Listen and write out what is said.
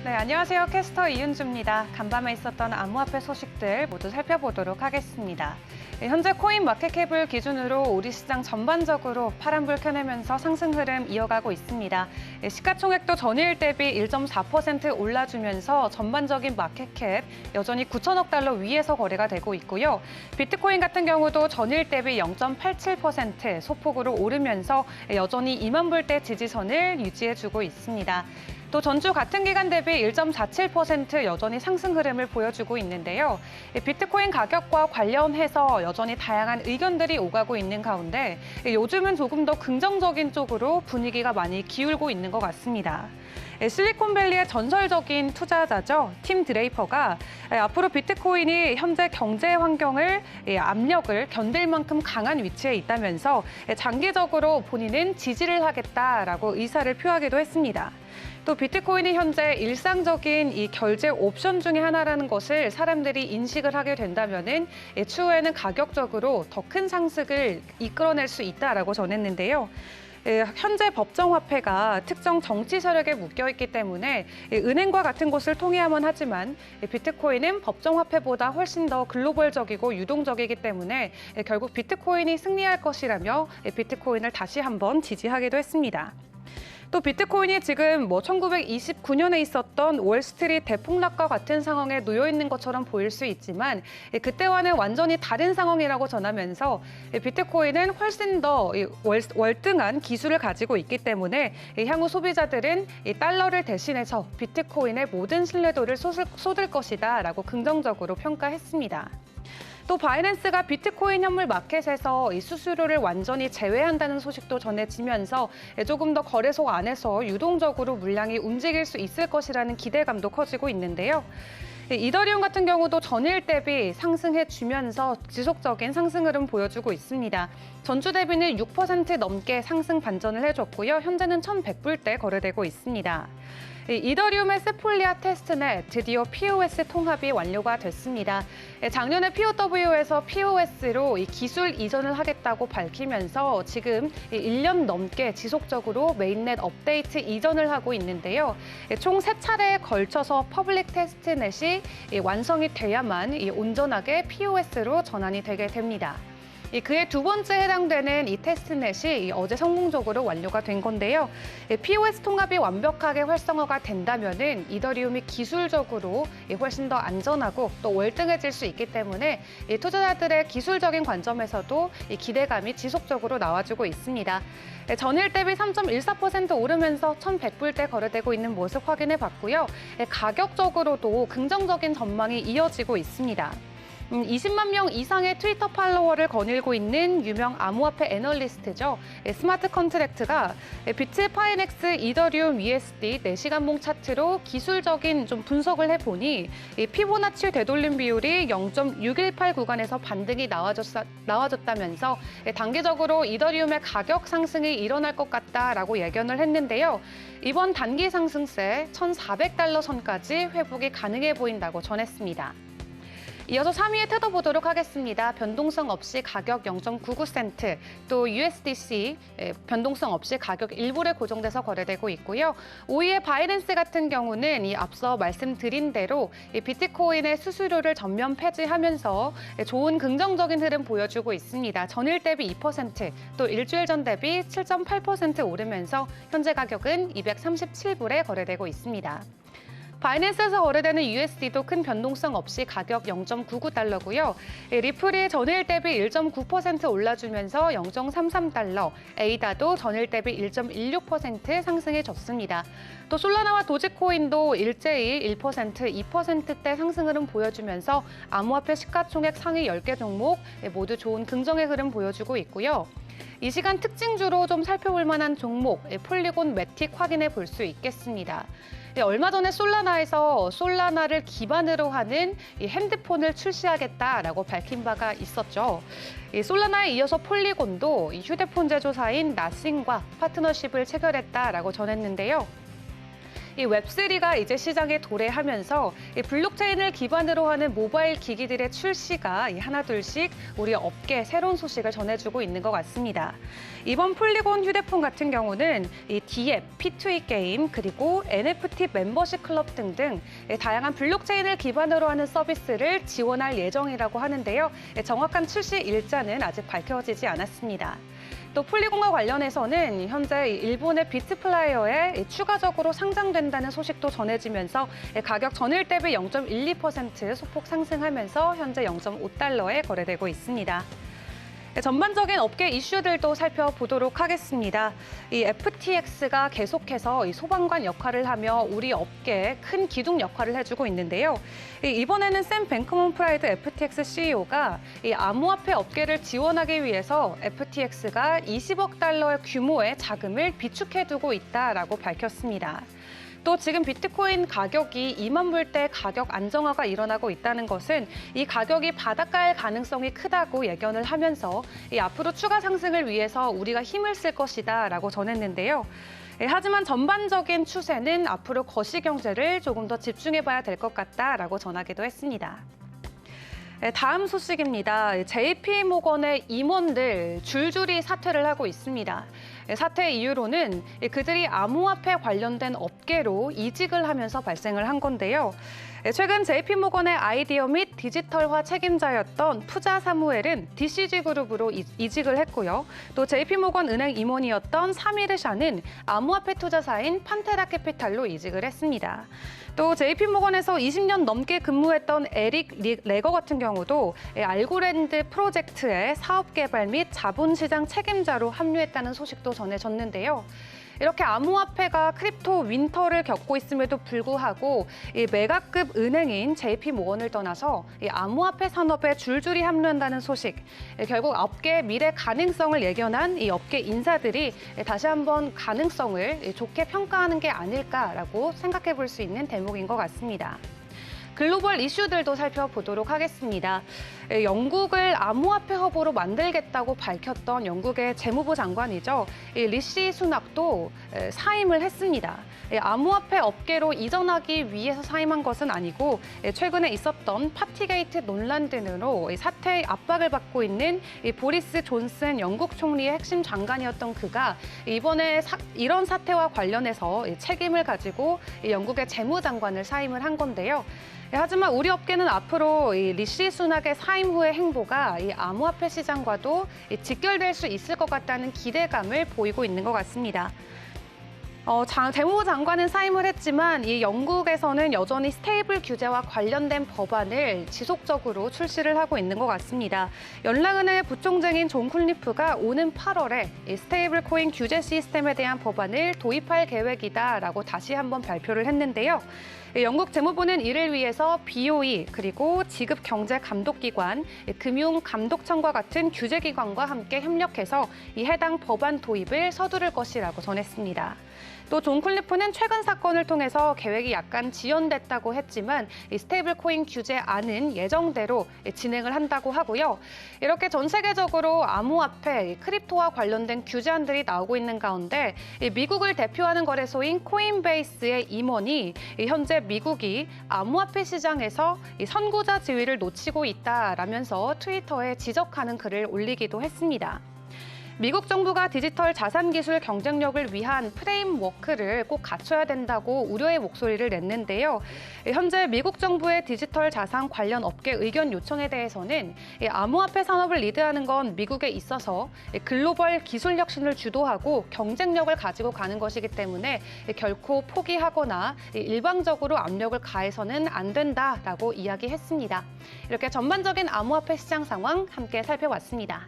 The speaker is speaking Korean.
네, 안녕하세요. 캐스터 이윤주입니다. 간밤에 있었던 암호화폐 소식들 모두 살펴보도록 하겠습니다. 현재 코인 마켓캡을 기준으로 우리 시장 전반적으로 파란불 켜내면서 상승 흐름 이어가고 있습니다. 시가총액도 전일 대비 1.4% 올라주면서 전반적인 마켓캡 여전히 9천억 달러 위에서 거래가 되고 있고요. 비트코인 같은 경우도 전일 대비 0.87% 소폭으로 오르면서 여전히 2만 불대 지지선을 유지해주고 있습니다. 또 전주 같은 기간 대비 1.47% 여전히 상승 흐름을 보여주고 있는데요. 비트코인 가격과 관련해서 여전히 다양한 의견들이 오가고 있는 가운데 요즘은 조금 더 긍정적인 쪽으로 분위기가 많이 기울고 있는 것 같습니다. 실리콘밸리의 전설적인 투자자죠. 팀 드레이퍼가 앞으로 비트코인이 현재 경제 환경을 압력을 견딜 만큼 강한 위치에 있다면서 장기적으로 본인은 지지를 하겠다라고 의사를 표하기도 했습니다. 또 비트코인이 현재 일상적인 이 결제 옵션 중에 하나라는 것을 사람들이 인식을 하게 된다면은 추후에는 가격적으로 더 큰 상승을 이끌어낼 수 있다라고 전했는데요. 현재 법정화폐가 특정 정치 세력에 묶여있기 때문에 은행과 같은 곳을 통해야만 하지만 비트코인은 법정화폐보다 훨씬 더 글로벌적이고 유동적이기 때문에 결국 비트코인이 승리할 것이라며 비트코인을 다시 한번 지지하기도 했습니다. 또 비트코인이 지금 1929년에 있었던 월스트리트 대폭락과 같은 상황에 놓여 있는 것처럼 보일 수 있지만 그때와는 완전히 다른 상황이라고 전하면서 비트코인은 훨씬 더 월등한 기술을 가지고 있기 때문에 향후 소비자들은 달러를 대신해서 비트코인의 모든 신뢰도를 쏟을 것이다라고 긍정적으로 평가했습니다. 또 바이낸스가 비트코인 현물 마켓에서 이 수수료를 완전히 제외한다는 소식도 전해지면서 조금 더 거래소 안에서 유동적으로 물량이 움직일 수 있을 것이라는 기대감도 커지고 있는데요. 이더리움 같은 경우도 전일 대비 상승해주면서 지속적인 상승 흐름 보여주고 있습니다. 전주 대비는 6% 넘게 상승 반전을 해줬고요. 현재는 1,100불대 거래되고 있습니다. 이더리움의 세폴리아 테스트넷 드디어 POS 통합이 완료가 됐습니다. 작년에 POW에서 POS로 기술 이전을 하겠다고 밝히면서 지금 1년 넘게 지속적으로 메인넷 업데이트 이전을 하고 있는데요. 총 3차례에 걸쳐서 퍼블릭 테스트넷이 완성이 돼야만 온전하게 POS로 전환이 되게 됩니다. 그의 두 번째 해당되는 이 테스트넷이 어제 성공적으로 완료가 된 건데요. POS 통합이 완벽하게 활성화가 된다면은 이더리움이 기술적으로 훨씬 더 안전하고 또 월등해질 수 있기 때문에 투자자들의 기술적인 관점에서도 기대감이 지속적으로 나와주고 있습니다. 전일 대비 3.14% 오르면서 1,100불대 거래되고 있는 모습 확인해 봤고요. 가격적으로도 긍정적인 전망이 이어지고 있습니다. 20만 명 이상의 트위터 팔로워를 거닐고 있는 유명 암호화폐 애널리스트죠. 스마트 컨트랙트가 비트 파이넥스 이더리움 USD 4시간봉 차트로 기술적인 좀 분석을 해보니 피보나치 되돌림 비율이 0.618 구간에서 반등이 나와줬다면서 단기적으로 이더리움의 가격 상승이 일어날 것 같다라고 예견을 했는데요. 이번 단기 상승세 1,400달러 선까지 회복이 가능해 보인다고 전했습니다. 이어서 3위에 뜯어보도록 하겠습니다. 변동성 없이 가격 0.99센트, 또 USDC 변동성 없이 가격 1불에 고정돼서 거래되고 있고요. 5위의 바이낸스 같은 경우는 이 앞서 말씀드린 대로 비트코인의 수수료를 전면 폐지하면서 좋은 긍정적인 흐름 보여주고 있습니다. 전일 대비 2%, 또 일주일 전 대비 7.8% 오르면서 현재 가격은 237불에 거래되고 있습니다. 바이낸스에서 거래되는 USD도 큰 변동성 없이 가격 0.99달러고요. 리플이 전일 대비 1.9% 올라주면서 0.33달러, 에이다도 전일 대비 1.16% 상승해줬습니다. 또 솔라나와 도지코인도 일제히 1%, 2%대 상승 흐름 보여주면서 암호화폐 시가총액 상위 10개 종목 모두 좋은 긍정의 흐름 보여주고 있고요. 이 시간 특징주로 좀 살펴볼 만한 종목, 폴리곤 매틱 확인해 볼 수 있겠습니다. 얼마 전에 솔라나에서 솔라나를 기반으로 하는 이 핸드폰을 출시하겠다라고 밝힌 바가 있었죠. 이 솔라나에 이어서 폴리곤도 이 휴대폰 제조사인 나싱과 파트너십을 체결했다라고 전했는데요. 이 웹3가 이제 시장에 도래하면서 이 블록체인을 기반으로 하는 모바일 기기들의 출시가 하나둘씩 우리 업계에 새로운 소식을 전해주고 있는 것 같습니다. 이번 폴리곤 휴대폰 같은 경우는 이 D앱, P2E 게임, 그리고 NFT 멤버십 클럽 등등 다양한 블록체인을 기반으로 하는 서비스를 지원할 예정이라고 하는데요. 정확한 출시 일자는 아직 밝혀지지 않았습니다. 또 폴리곤과 관련해서는 현재 일본의 비트플라이어에 추가적으로 상장된다는 소식도 전해지면서 가격 전일 대비 0.12% 소폭 상승하면서 현재 0.5달러에 거래되고 있습니다. 전반적인 업계 이슈들도 살펴보도록 하겠습니다. 이 FTX가 계속해서 이 소방관 역할을 하며 우리 업계에 큰 기둥 역할을 해주고 있는데요. 이번에는 샘 뱅크먼 프라이드 FTX CEO가 이 암호화폐 업계를 지원하기 위해서 FTX가 20억 달러의 규모의 자금을 비축해두고 있다라고 밝혔습니다. 또 지금 비트코인 가격이 2만 불대 가격 안정화가 일어나고 있다는 것은 이 가격이 바닥갈 가능성이 크다고 예견을 하면서 이 앞으로 추가 상승을 위해서 우리가 힘을 쓸 것이다라고 전했는데요. 하지만 전반적인 추세는 앞으로 거시경제를 조금 더 집중해봐야 될 것 같다라고 전하기도 했습니다. 다음 소식입니다. JP모건의 임원들 줄줄이 사퇴를 하고 있습니다. 사퇴 이유로는 그들이 암호화폐 관련된 업계로 이직을 하면서 발생을 한 건데요. 최근 JP모건의 아이디어 및 디지털화 책임자였던 푸자 사무엘은 DCG그룹으로 이직을 했고요. 또 JP모건 은행 임원이었던 사미르 샤는 암호화폐 투자사인 판테라 캐피탈로 이직을 했습니다. 또 JP모건에서 20년 넘게 근무했던 에릭 레거 같은 경우도 알고랜드 프로젝트의 사업 개발 및 자본시장 책임자로 합류했다는 소식도 전해졌는데요. 이렇게 암호화폐가 크립토 윈터를 겪고 있음에도 불구하고 이 메가급 은행인 JP모건을 떠나서 이 암호화폐 산업에 줄줄이 합류한다는 소식, 결국 업계의 미래 가능성을 예견한 이 업계 인사들이 다시 한번 가능성을 좋게 평가하는 게 아닐까라고 생각해 볼 수 있는 대목인 것 같습니다. 글로벌 이슈들도 살펴보도록 하겠습니다. 영국을 암호화폐 허브로 만들겠다고 밝혔던 영국의 재무부 장관이죠. 리시 수낙도 사임을 했습니다. 암호화폐 업계로 이전하기 위해서 사임한 것은 아니고 최근에 있었던 파티게이트 논란 등으로 사퇴 압박을 받고 있는 보리스 존슨 영국 총리의 핵심 장관이었던 그가 이번에 이런 사태와 관련해서 책임을 가지고 영국의 재무장관을 사임을 한 건데요. 하지만 우리 업계는 앞으로 이 리시 수낙의 사임 후의 행보가 이 암호화폐 시장과도 직결될 수 있을 것 같다는 기대감을 보이고 있는 것 같습니다. 재무부 장관은 사임을 했지만 이 영국에서는 여전히 스테이블 규제와 관련된 법안을 지속적으로 출시를 하고 있는 것 같습니다. 연락은행의 부총재인 존 쿨리프가 오는 8월에 이 스테이블 코인 규제 시스템에 대한 법안을 도입할 계획이다라고 다시 한번 발표를 했는데요. 영국 재무부는 이를 위해서 BOE 그리고 지급경제감독기관, 금융감독청과 같은 규제기관과 함께 협력해서 이 해당 법안 도입을 서두를 것이라고 전했습니다. 또 존 쿨리프는 최근 사건을 통해서 계획이 약간 지연됐다고 했지만 이 스테이블 코인 규제안은 예정대로 진행을 한다고 하고요. 이렇게 전 세계적으로 암호화폐, 크립토와 관련된 규제안들이 나오고 있는 가운데 미국을 대표하는 거래소인 코인베이스의 임원이 현재 미국이 암호화폐 시장에서 선구자 지위를 놓치고 있다라면서 트위터에 지적하는 글을 올리기도 했습니다. 미국 정부가 디지털 자산 기술 경쟁력을 위한 프레임워크를 꼭 갖춰야 된다고 우려의 목소리를 냈는데요. 현재 미국 정부의 디지털 자산 관련 업계 의견 요청에 대해서는 암호화폐 산업을 리드하는 건 미국에 있어서 글로벌 기술 혁신을 주도하고 경쟁력을 가지고 가는 것이기 때문에 결코 포기하거나 일방적으로 압력을 가해서는 안 된다라고 이야기했습니다. 이렇게 전반적인 암호화폐 시장 상황 함께 살펴봤습니다.